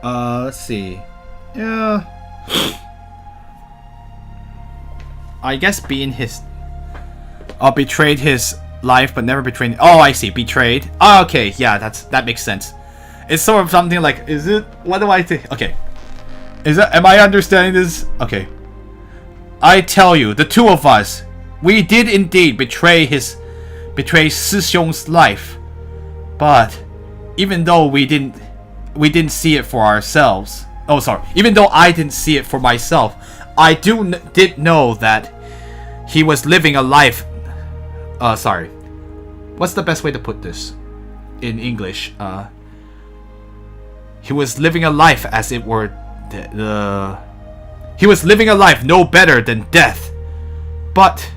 Let's see. Yeah. I guess being his... betrayed his life, but never betrayed... Oh, I see. Betrayed. Oh, okay. Yeah, that makes sense. It's sort of something like... Is it... What do I think? Okay. Is that... Am I understanding this? Okay. I tell you, the two of us, we did indeed betray Shi Xiong's life. But even though we didn't see it for ourselves. Oh, sorry. Even though I didn't see it for myself, I did know that he was living a life. Sorry. What's the best way to put this in English? He was living a life as it were he was living a life no better than death. But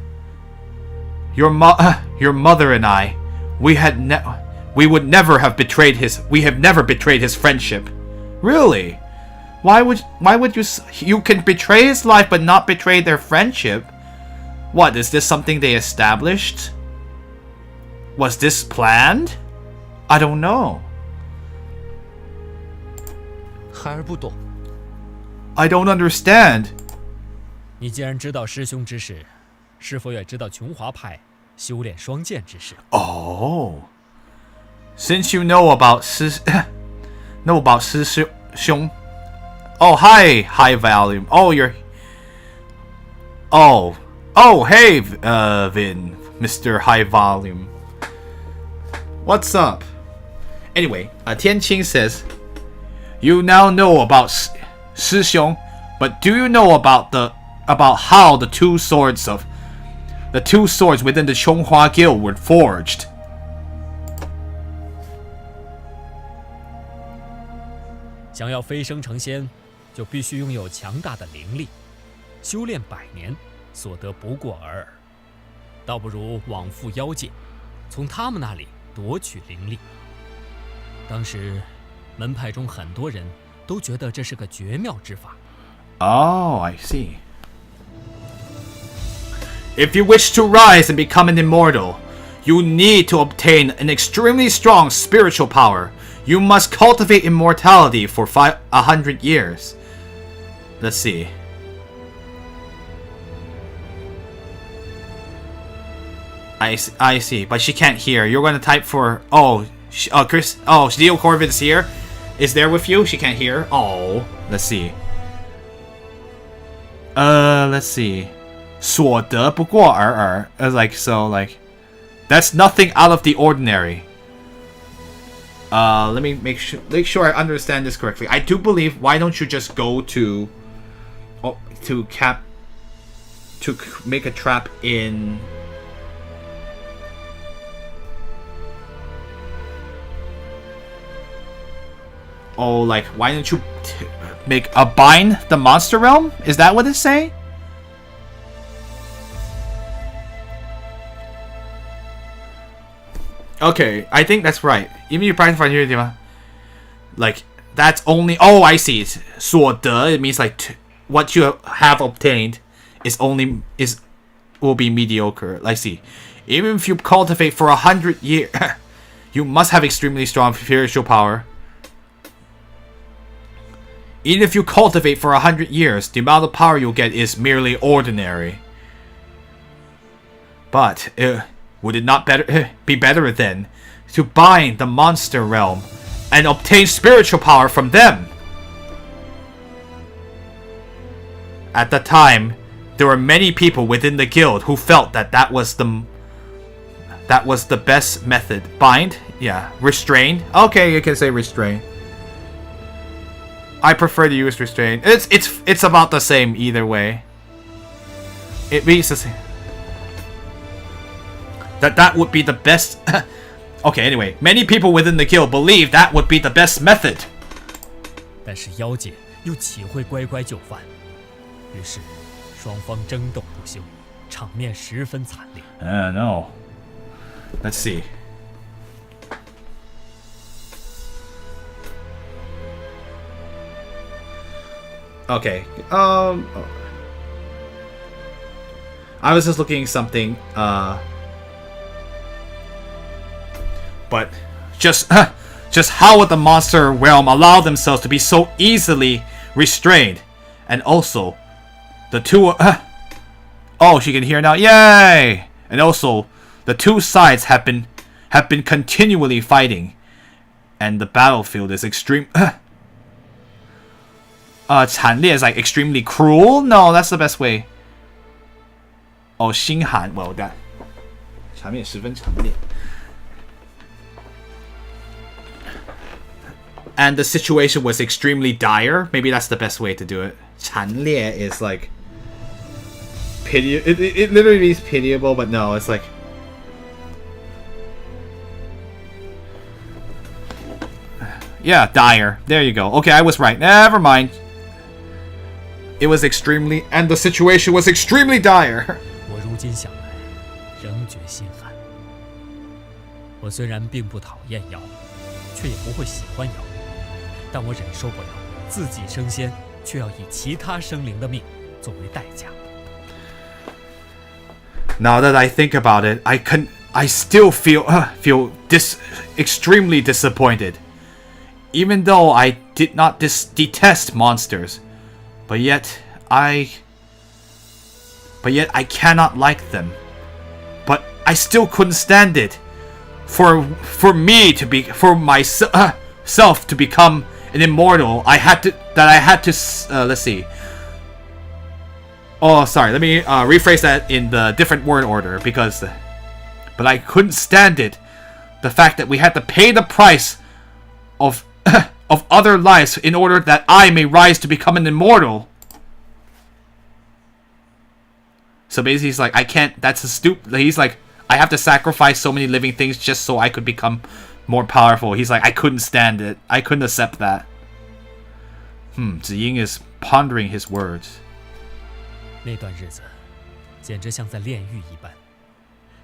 your mother and I, we would never have betrayed his. We have never betrayed his friendship. Really? Why would you can betray his life but not betray their friendship? What, is this something they established? Was this planned? I don't know. 孩儿不懂。 I don't understand. 你既然知道师兄之事，是否也知道琼华派修炼双剑之事？ Oh, since you know about Shi Xiong. Oh, hi, high volume. Oh, you're. Oh, hey, Vin, Mr. High Volume. What's up? Anyway, Tianqing says, you now know about Shi Xiong, but do you know about how the two swords within the Chonghua Guild were forged? 想要飞升成仙，就必须拥有强大的灵力，修炼100年，所得不过尔尔。倒不如往赴妖界，从他们那里夺取灵力。当时，门派中很多人都觉得这是个绝妙之法。 Oh, I see. If you wish to rise and become an immortal, you need to obtain an extremely strong spiritual power. You must cultivate immortality for 100 years. Let's see. I see, but she can't hear. You're gonna type for... Chris... Oh, Leo Corvin's here. Is there with you? She can't hear. Oh, let's see. Let's see. 所得不过尔尔. That's nothing out of the ordinary. Let me make sure I understand this correctly. I do believe, why don't you just go to make a trap in... Oh, why don't you make a bind the monster realm? Is that what it's saying? Okay, I think that's right. Even you practice for that's only... Oh, I see. 所得, it means what you have obtained will be mediocre. Let's see. Even if you cultivate for 100 years, you must have extremely strong spiritual power. Even if you cultivate for 100 years, the amount of power you'll get is merely ordinary. But would it not be better then to bind the monster realm and obtain spiritual power from them? At the time, there were many people within the guild who felt that was the best method. Bind? Yeah. Restrain? Okay, you can say restrain. I prefer to use restrain. It's about the same either way. It means the same. That would be the best. Okay, anyway, many people within the guild believe that would be the best method. 但是妖界又岂会乖乖就范？于是，双方争斗不休，场面十分惨烈。No. Let's see. Okay. I was just looking at something. But just Just how would the monster realm allow themselves to be so easily restrained? And also, the two... oh, she can hear now. Yay! And also, the two sides have been continually fighting. And the battlefield is extreme... 惨烈 is like extremely cruel? No, that's the best way. Oh, 心寒 well, that 场面十分惨烈 And the situation was extremely dire. Maybe that's the best way to do it. 惨烈 is like pity. It literally means pitiable, but no, it's like yeah, dire. There you go. Okay, I was right. Never mind. It was extremely, and the situation was extremely dire. 我如今想来，仍觉心寒。我虽然并不讨厌妖，却也不会喜欢妖，但我忍受不了自己升仙，却要以其他生灵的命作为代价。Now that I think about it, I still feel extremely disappointed. Even though I did not detest monsters, but yet I cannot like them. But I still couldn't stand it for myself to become an immortal. I had to let's see. Oh, sorry. Let me rephrase that in the different word order but I couldn't stand it. The fact that we had to pay the price of other lives in order that I may rise to become an immortal. So basically he's like, I can't, that's a stupid, he's like, I have to sacrifice so many living things just so I could become more powerful. He's like, I couldn't stand it. I couldn't accept that. Ziying is pondering his words. 那段日子简直像在炼狱一般，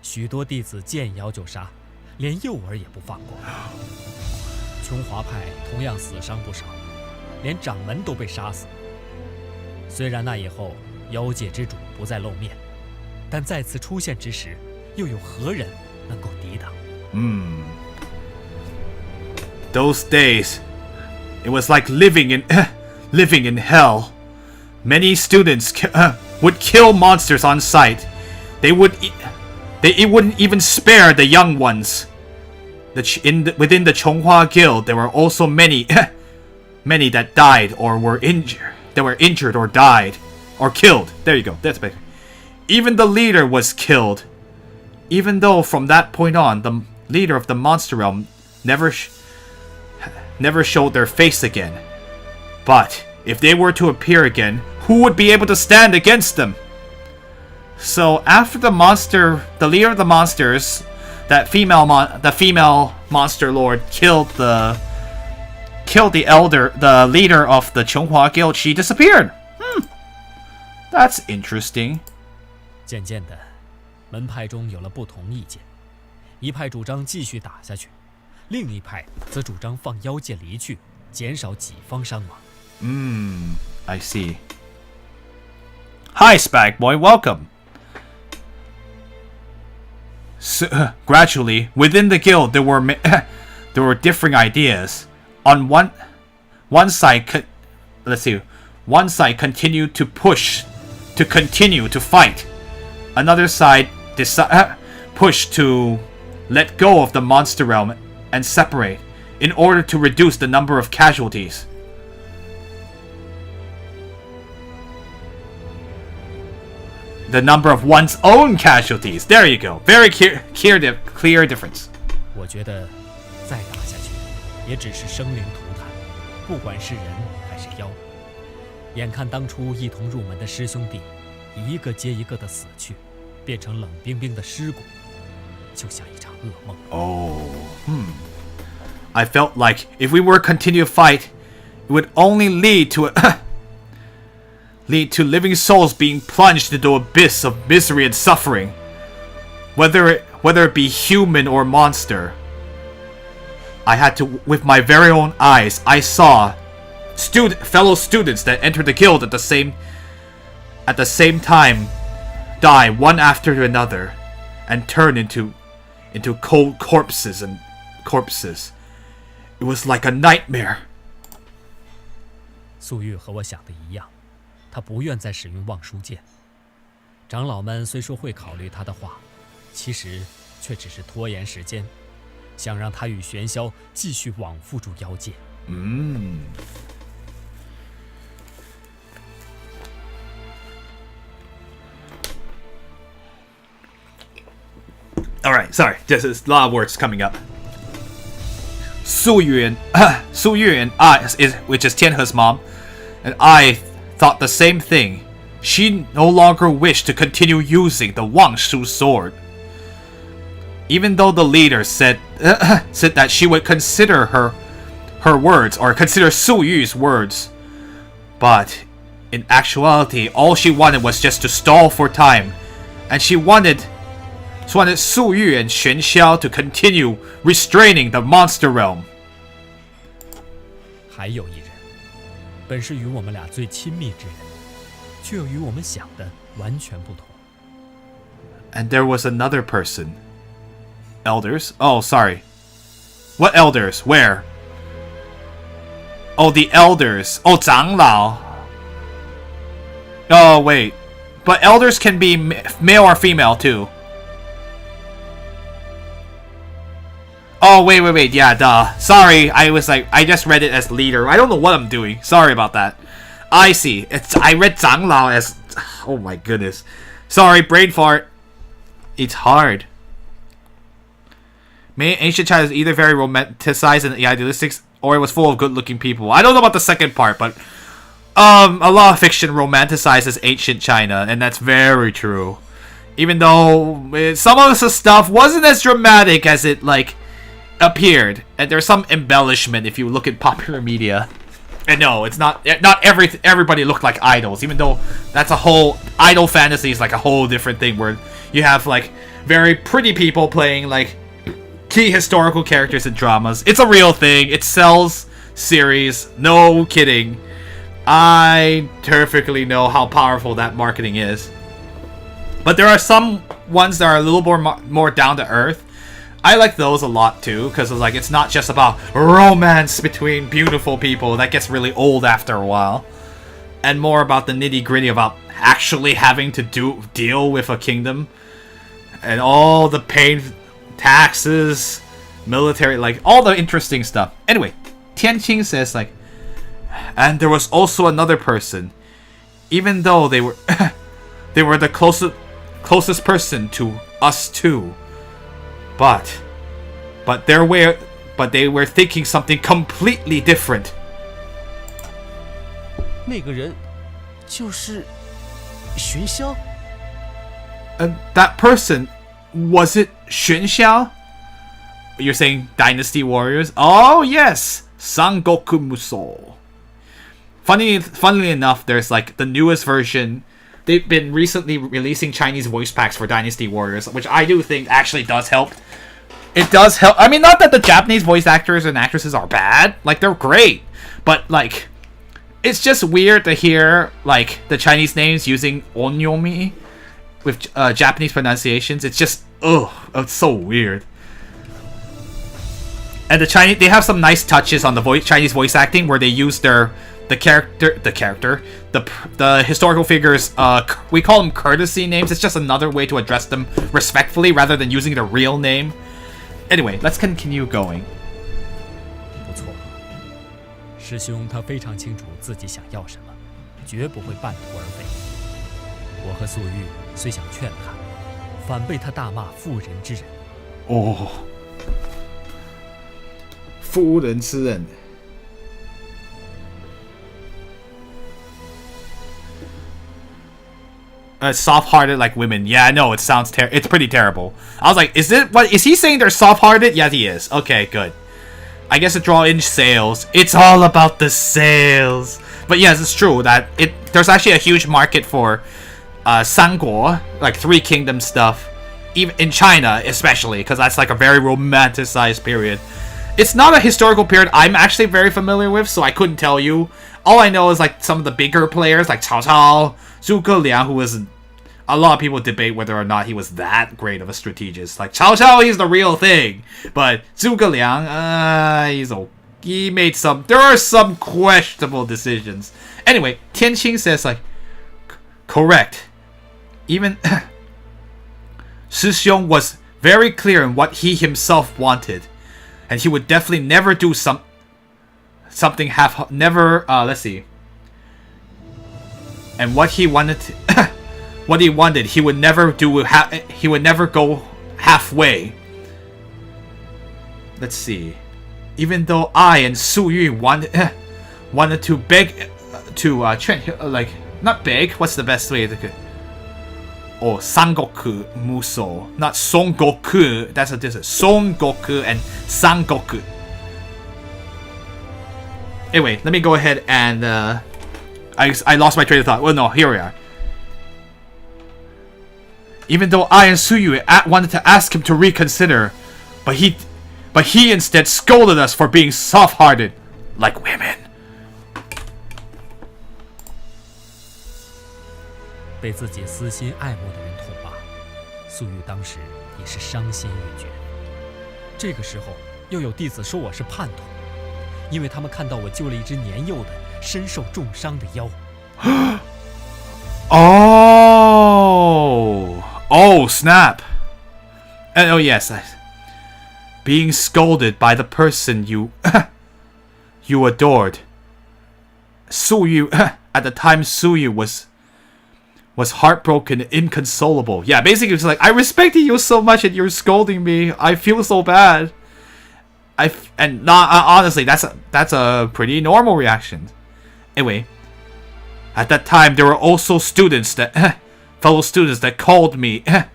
许多弟子见妖就杀，连幼儿也不放过。琼华派同样死伤不少，连掌门都被杀死。虽然那以后妖界之主不再露面，但再次出现之时，又有何人能够抵挡？Those days, it was like living in hell. Many students would kill monsters on sight. They wouldn't even spare the young ones. Within the Chonghua Guild, there were also many that died or were injured or died or killed. There you go. That's better. Even the leader was killed. Even though from that point on, the leader of the monster realm never showed their face again. But if they were to appear again, who would be able to stand against them? So after the leader of the monsters, the female monster lord killed the leader of the Chonghua Guild, she disappeared. That's interesting. 渐渐的，门派中有了不同意见，一派主张继续打下去，另一派则主张放妖界离去，减少己方伤亡。I see. Hi, Spag Boy, welcome. So, gradually, within the guild, there were differing ideas. On one side, one side continued to push to continue to fight. Another side pushed to let go of the monster realm and separate in order to reduce the number of casualties. The number of one's own casualties. There you go. Very clear difference. 我觉得再打下去，也只是生灵涂炭，不管是人还是妖。眼看当初一同入门的师兄弟，一个接一个的死去，变成冷冰冰的尸骨，就像一场噩梦。I felt like if we were to continue to fight, it would only lead to living souls being plunged into an abyss of misery and suffering, whether it be human or monster. I had to, with my very own eyes, I saw fellow students that entered the guild at the same time die one after another and turn into cold corpses. It It was like a nightmare. 素玉和我想的一样，他不愿再使用望舒剑。长老们虽说会考虑他的话，其实却只是拖延时间，想让他与玄霄继续往复住妖界。Alright, sorry. There's a lot of words coming up. Su Yuan, which is Tianhe's mom, and I thought the same thing. She no longer wished to continue using the Wang Shu sword. Even though the leader said that she would consider her words, or consider Su Yu's words. But in actuality, all she wanted was just to stall for time, and she wanted Su Yu and Xuan Xiao to continue restraining the monster realm. 还有一人，本是与我们俩最亲密之人，却又与我们想的完全不同。And there was another person. Elders? Oh, sorry. What elders? Where? Oh, the elders. Oh, 长老. Oh, wait. But elders can be male or female, too. Oh, wait. Yeah, duh. Sorry, I just read it as leader. I don't know what I'm doing. Sorry about that. I see. I read 长老 as... Oh my goodness. Sorry, brain fart. It's hard. Ancient China is either very romanticized and idealistic, or it was full of good-looking people. I don't know about the second part, but... a lot of fiction romanticizes ancient China, and that's very true. Even though some of the stuff wasn't as dramatic as it, appeared, and there's some embellishment if you look at popular media. And no, it's not everybody looked like idols, even though that's a whole idol fantasy is like a whole different thing where you have very pretty people playing key historical characters in dramas. It's a real thing. It sells series. No kidding. I perfectly know how powerful that marketing is. But there are some ones that are a little more down to earth. I like those a lot too, because it's not just about romance between beautiful people. That gets really old after a while. And more about the nitty-gritty about actually having to deal with a kingdom. And all the pain, taxes, military, all the interesting stuff. Anyway, Tianqing says and there was also another person. Even though they were they were the closest person to us too. But they were thinking something completely different. 那个人就是玄霄。 And that person, was it Xuan Xiao? You're saying Dynasty Warriors? Oh yes, Sangoku Musou. Funnily enough, there's the newest version. They've been recently releasing Chinese voice packs for Dynasty Warriors, which I do think actually does help. It does help. I mean, not that the Japanese voice actors and actresses are bad. They're great. But, it's just weird to hear, the Chinese names using onyomi with Japanese pronunciations. It's just, it's so weird. And they have some nice touches on the Chinese voice acting where they use the historical figures, we call them courtesy names. It's just another way to address them respectfully rather than using their real name. Anyway, let's continue going. 不错，师兄他非常清楚自己想要什么，绝不会半途而废。我和素玉虽想劝他，反被他大骂妇人之仁。哦，妇人之仁。Soft-hearted like women. Yeah, no, it sounds it's pretty terrible. I was like, is he saying they're soft-hearted? Yeah, he is. Okay, good. I guess to draw in sales. It's all about the sales. But yes, it's true that there's actually a huge market for Sanguo, Three Kingdom stuff, even in China especially, because that's a very romanticized period. It's not a historical period I'm actually very familiar with, so I couldn't tell you. All I know is some of the bigger players like Cao Cao, Zhuge Liang, who was a lot of people debate whether or not he was that great of a strategist. Cao Cao, he's the real thing, but Zhuge Liang, there are some questionable decisions. Anyway, Tianqing says like, correct. Even Shi Xiong was very clear in what he himself wanted, and he would definitely never do something half. Never. Let's see. And what he wanted, what he wanted, he would never do. He would never go halfway. Let's see. Even though I and Su Yu wanted to beg to like not beg. What's the best way to? Oh, Sangoku Muso, not Son Goku. That's a difference. Son Goku and Sangoku. Anyway, let me go ahead and I lost my train of thought. Well, no, here we are. Even though I and Suyu wanted to ask him to reconsider, but he instead scolded us for being soft-hearted, like women. 被自己私心爱慕的人痛骂，素玉当时也是伤心欲绝。这个时候，又有弟子说我是叛徒，因为他们看到我救了一只年幼的、身受重伤的妖。Oh, snap! And oh yes, being scolded by the person you you adored. Suyu at the time, Suyu was heartbroken, inconsolable. Yeah, basically it was like, I respected you so much and you're scolding me. I feel so bad. Honestly, that's a pretty normal reaction. Anyway, at that time there were also students that fellow students that called me a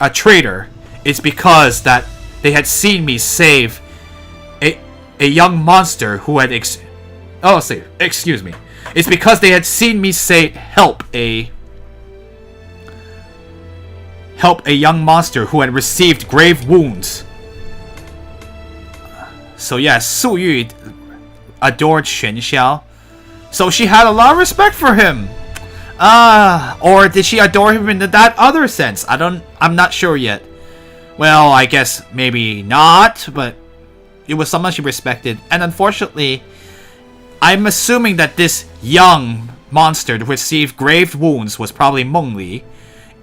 traitor. It's because that they had seen me save a young monster who had excuse me. It's because they had seen me help a young monster who had received grave wounds. So yes, Su Yu adored Xuan Xiao. So she had a lot of respect for him. Or did she adore him in that other sense? I'm not sure yet. Well, I guess maybe not, but it was someone she respected. And unfortunately, I'm assuming that this young monster that received grave wounds was probably Meng Li,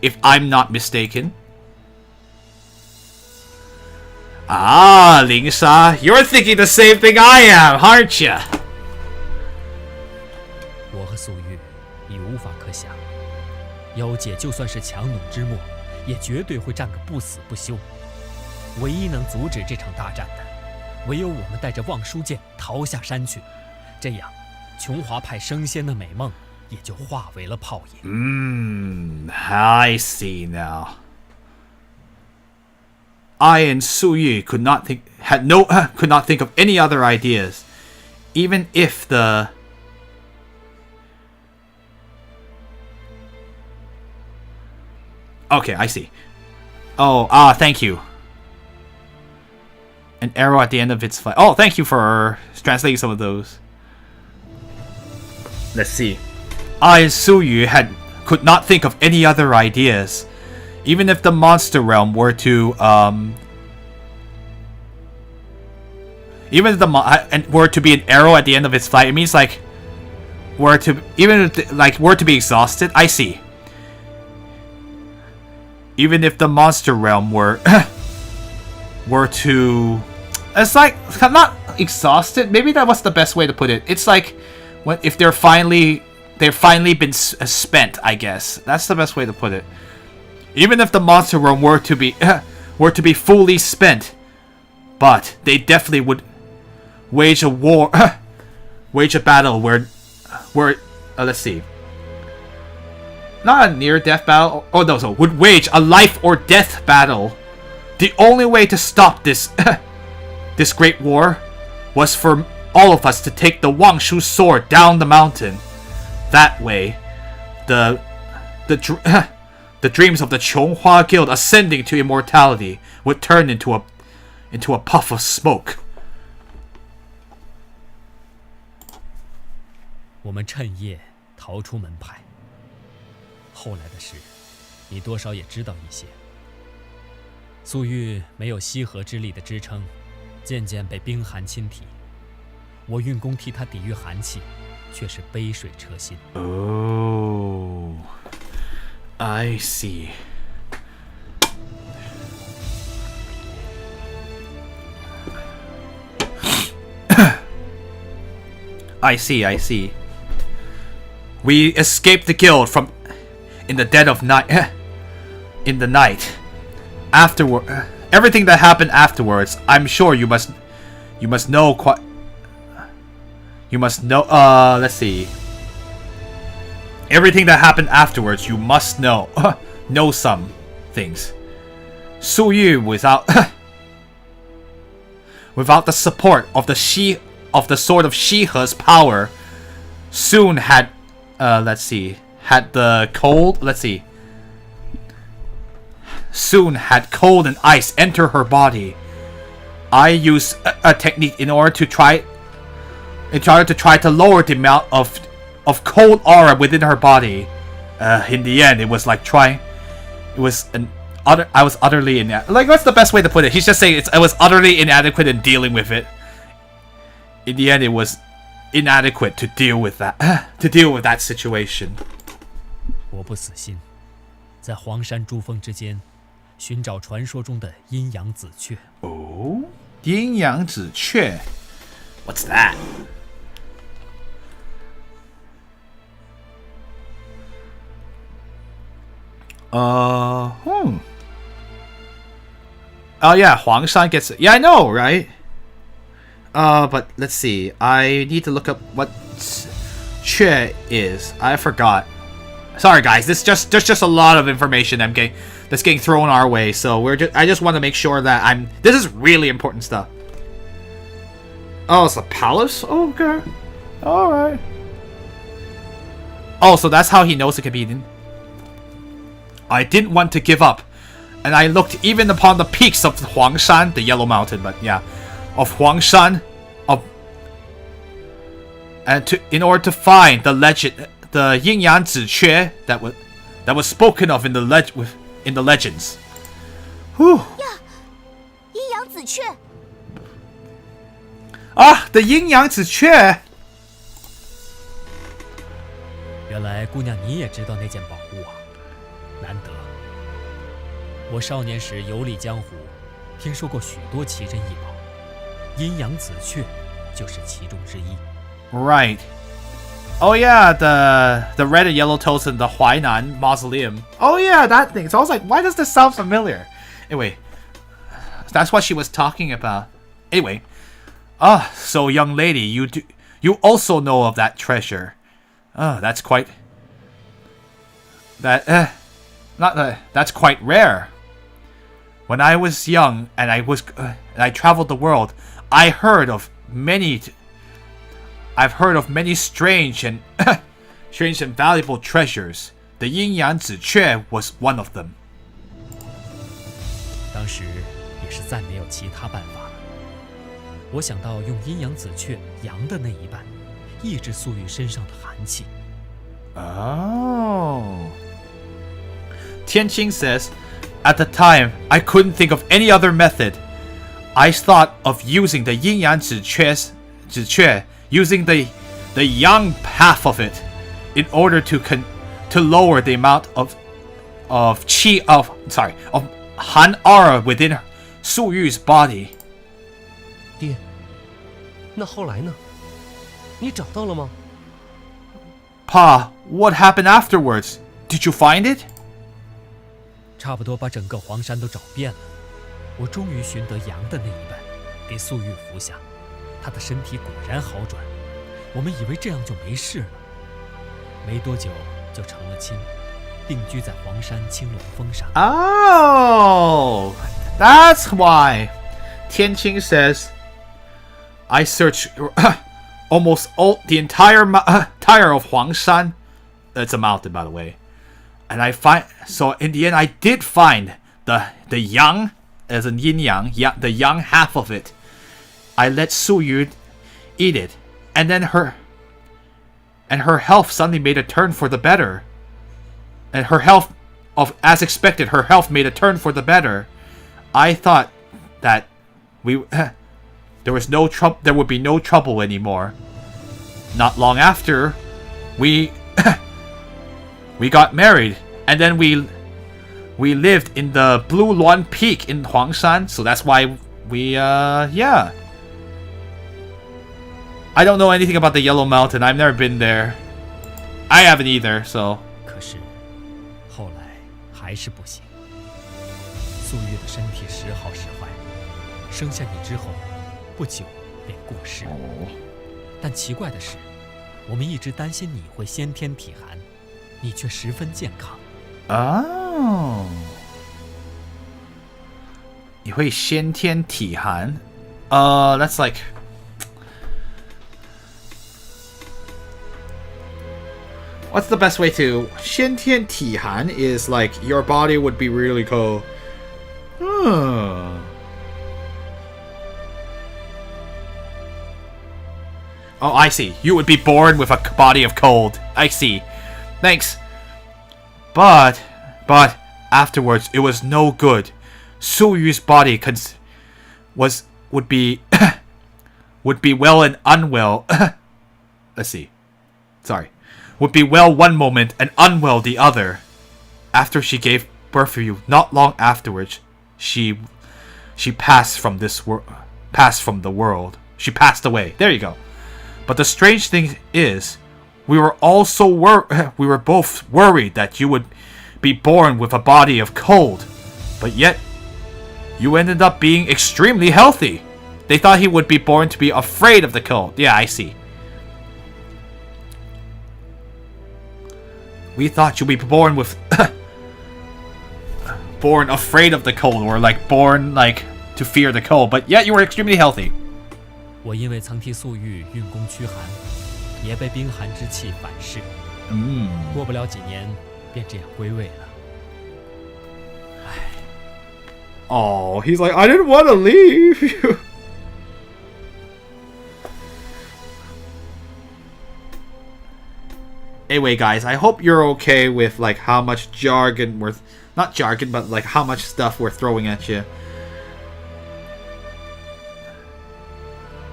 if I'm not mistaken. Ah, Ling Sha, you're thinking the same thing I am, aren't you? 我和素玉已无法可想，妖界就算是强弩之末，也绝对会战个不死不休。唯一能阻止这场大战的，唯有我们带着望舒剑逃下山去。这样，琼华派升仙的美梦也就化为了泡影。I see now. I and Su Yu could not think of any other ideas, even if the. Okay, I see. Oh, thank you. An arrow at the end of its flight. Oh, thank you for translating some of those. Let's see. I and Su Yu could not think of any other ideas. Even if the monster realm were to were to be an arrow at the end of its flight, it means like were to be exhausted. I see. Even if the monster realm were to, it's like not exhausted. Maybe that was the best way to put it. It's like if they've finally been spent. I guess that's the best way to put it. Even if the monster realm were to be fully spent, but they definitely would wage a battle where let's see. Not a near-death battle. Oh no, so would wage a life or death battle. The only way to stop this this great war was for all of us to take the Wangshu sword down the mountain. That way, the dreams of the Chonghua Guild ascending to immortality would turn into a puff of smoke. 我们趁夜逃出门派。后来的事，你多少也知道一些。素玉没有西河之力的支撑，渐渐被冰寒侵体。我运功替他抵御寒气，却是杯水车薪。Oh, I see. I see. We escaped the guild from in the dead of night. In the night. Afterward, everything that happened afterwards, I'm sure you must know quite. You must know. Let's see. Everything that happened afterwards, you must know. Know some things. Su Yu without the support of the sword of Shihe's power, soon had the cold. Let's see. Soon had cold and ice enter her body. I used a technique in order to try to lower the amount of cold aura within her body. In the end, it was like trying. It was I was utterly inadequate. Like, what's the best way to put it? He's just saying I was utterly inadequate in dealing with it. In the end, it was inadequate to deal with that situation. 我不死心，在黄山珠峰之间，寻找传说中的阴阳紫雀。Oh, 阴阳紫雀 What's that? Oh yeah, Huangshan gets it. Yeah, I know, right? But let's see. I need to look up what Che is. I forgot. Sorry, guys. There's just a lot of information that's getting thrown our way. So I just want to make sure that this is really important stuff. Oh, it's a palace? Okay. Alright. Oh, so that's how he knows it can be eaten. I didn't want to give up. And I looked even upon the peaks of Huangshan, the Yellow Mountain, but yeah. Of Huangshan. In order to find the legend, the Yin Yang Zique that was spoken of in the legends. Whew. Yeah. 阴阳紫雀 Ah, the Yin Yang Zique. 原来姑娘你也知道那件宝物啊，难得。我少年时游历江湖，听说过许多奇珍异宝，阴阳紫雀就是其中之一。Right. Oh yeah, the red and yellow toes in the Huainan Mausoleum. Oh yeah, that thing. So I was like, why does this sound familiar? Anyway, that's what she was talking about. Anyway, so young lady, you also know of that treasure. That's quite. That's quite rare. When I was young and I traveled the world, I've heard of many strange and valuable treasures. The Yin Yang Zique was one of them. 当时也是再没有其他办法了。我想到用阴阳紫雀阳的那一半，抑制素玉身上的寒气。Oh. Tianqing says, at the time, I couldn't think of any other method. I thought of using the Yin Yang Zique, using the yang half of it, in order to lower the amount of Han aura within Su Yu's body. 爹，那后来呢？你找到了吗？ Pa, what happened afterwards? Did you find it? 差不多把整个黄山都找遍了，我终于寻得阳的那一半，给素玉服下，她的身体果然好转。我们以为这样就没事了，没多久就成了亲，定居在黄山青龙峰上。Oh, that's why. Tianqing says, I searched almost all the entire of Huangshan. That's a mountain, by the way. And so in the end, I did find the yang, as in yin yang, the yang half of it. I let Su Yu eat it, and then her health suddenly made a turn for the better. And her health, as expected, her health made a turn for the better. I thought that there was no trouble. There would be no trouble anymore. Not long after, we we got married, and then we lived in the Blue Luan Peak in Huangshan. So that's why we yeah. I don't know anything about the Yellow Mountain. I've never been there. I haven't either. So. 可是后来还是不行。素玉的身体时好时坏，生下你之后不久便过世。但奇怪的是，我们一直担心你会先天体寒，你却十分健康。哦，你会先天体寒？That's like. What's the best way to 先天体寒 is like your body would be really cold. Oh, I see. You would be born with a body of cold. I see. Thanks. But afterwards it was no good. Su Yu's body would be would be well and unwell. Let's see. Sorry. Would be well one moment and unwell the other. After she gave birth to you, not long afterwards, she passed from this the world. She passed away. There you go. But the strange thing is, we were both worried that you would be born with a body of cold, but yet you ended up being extremely healthy. They thought he would be born to be afraid of the cold. Yeah, I see. We thought you'd be born with born afraid of the cold, or like born like to fear the cold, but yet you were extremely healthy. 我因为曾替素玉运功驱寒，也被冰寒之气反噬。过不了几年，便这样归位了。Oh, he's like, I didn't want to leave you. Anyway, guys, I hope you're okay with like how much jargon not jargon, but like how much stuff we're throwing at you.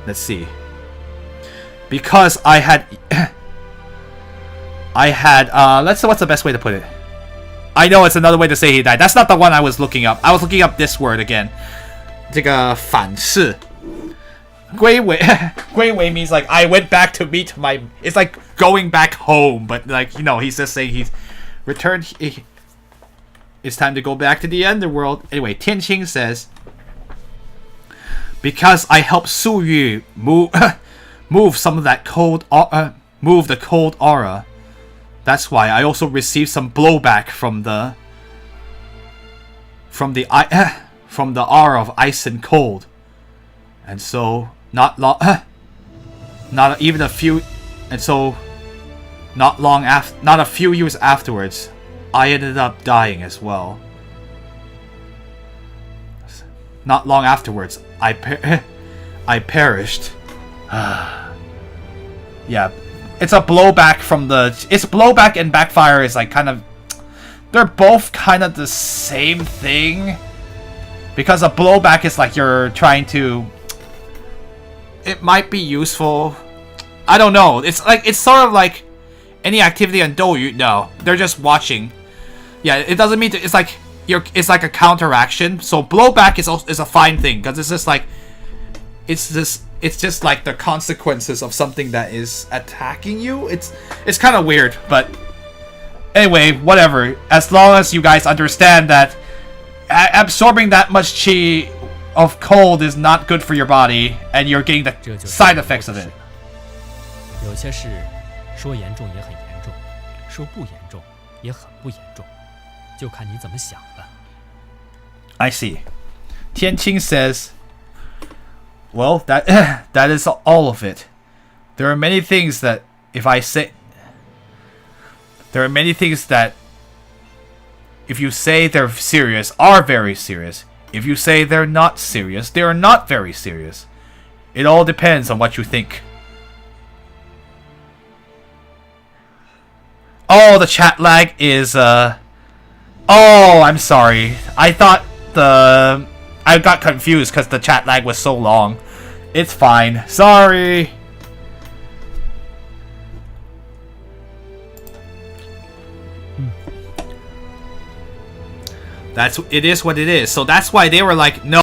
Let's see. Because I had let's see, what's the best way to put it? I know it's another way to say he died. That's not the one I was looking up. I was looking up this word again. 这个反噬。归位 归位 means like I went back to meet my. It's like going back home, but like, you know, he's just saying he's returned. It's time to go back to the underworld. Anyway, Tianqing says, because I helped Su Yu move some of that cold move the cold aura. That's why I also received some blowback from the aura of ice and cold. And so not a few years afterwards, I ended up dying as well. Not long afterwards, I perished. Yeah, it's a blowback from it's blowback and backfire is like kind of, they're both kind of the same thing, because a blowback is like you're trying to, it might be useful. I don't know. It's sort of like any activity on Douyu. No, they're just watching. Yeah, it doesn't mean to, it's like it's like a counteraction. So blowback is a fine thing, because it's just like it's just like the consequences of something that is attacking you. It's kind of weird, but anyway, whatever. As long as you guys understand that absorbing that much chi of cold is not good for your body, and you're getting the side effects of it. 有些事说严重也很严重，说不严重也很不严重，就看你怎么想了。I see. Tianqing says, well, that is all of it. There are many things that if you say they're serious, are very serious. If you say they're not serious, they are not very serious. It all depends on what you think. Oh, the chat lag is, oh, I'm sorry. I got confused because the chat lag was so long. It's fine. Sorry. It is what it is. So that's why they were like, no.